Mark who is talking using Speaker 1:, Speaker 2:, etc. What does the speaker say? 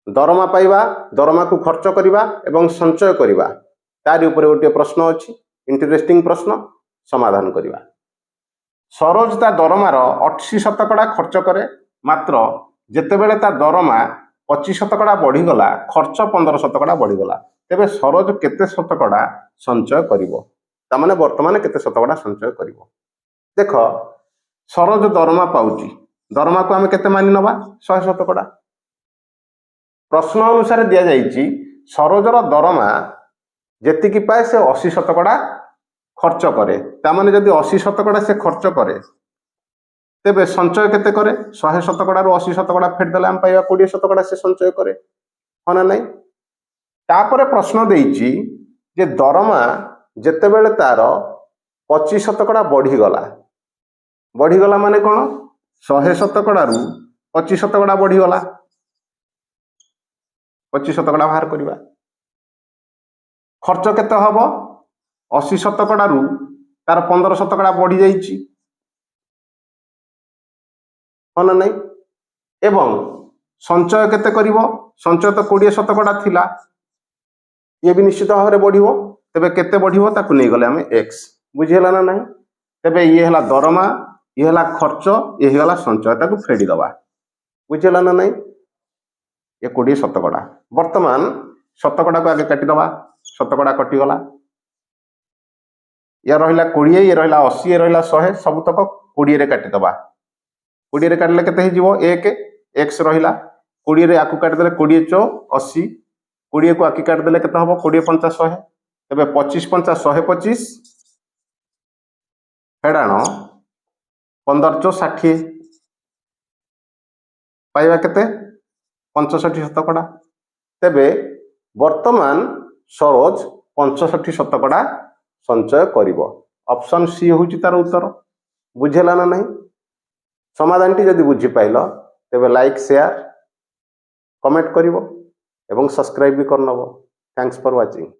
Speaker 1: दरमा पाइबा दरमा को खर्च करवा एवं संचय करवा तारि ऊपर गोटे प्रश्न अच्छी इंटरेस्टिंग प्रश्न समाधान करवा। सरोज ता दरमार 80% खर्च करे मात्र जेतेबेले ता दरमा 25% बढ़ीगला खर्च 15% बढ़ीगला तेबे सरोज केते शतकड़ा संचय करिवो तामाने वर्तमान केते शतकड़ा संचय करिवो। देख सरोज दरमा पाउची दरमा को आमे केते मानि नबा 100%। प्रश्न अनुसार दिया जाइछि सरोजर दरमा जेतिकी पाए से 80% खर्च करे तामाने जदि 80% से खर्च करे तेबे संचय केते करे 100% रु 80% फेड देले हम पाइबा 20% से संचय करे होना नहीं। तापर प्रश्न देइछि जे दरमा जेतेबेले तार 25% बढ़ीगला माने कौन 100% रु 25% बढ़ीगला 25% बाहर करवा। खर्च केते हबो 80% रु तार 15% बढ़ी जाइछि होना नहीं। एवं संचय केते करिवो संचय तो 20% थिला ये भी निश्चित भाव में बढ़िवो तेबे केते बढ़िवो ताकु नै गले हमें x बुझिहला ना नहीं। तेबे ये हला दरमा ये हला खर्च ये हला संचय ताकु फेडी दबा बुझिहला ना नहीं। ये 20% वर्तमान शतकड़ा को आगे काटी दबा शतकड़ा कटि गला ये रहिला 20 ये रहिला 80 ये रहिला 100 सब तक 20 रे काटी दबा 20 रे काटले केते हे जीवो 1 x रहिला 20 रे आकु काट देले 20 चो 80 20 को आकि काट देले केते हबो 20 50 100 तबे 25 50 125 फेडाण 15 चो 60 पाइबा केते 65% तेबे वर्तमान सरोज 65% संचय करिवो। ऑप्शन सी होउची तार उत्तर बुझेला ना नहीं। समाधानटी जदि बुझी पाइल तेबे लाइक शेयर कमेंट करिवो एवं सब्सक्राइब भी करनबो। Thanks for watching.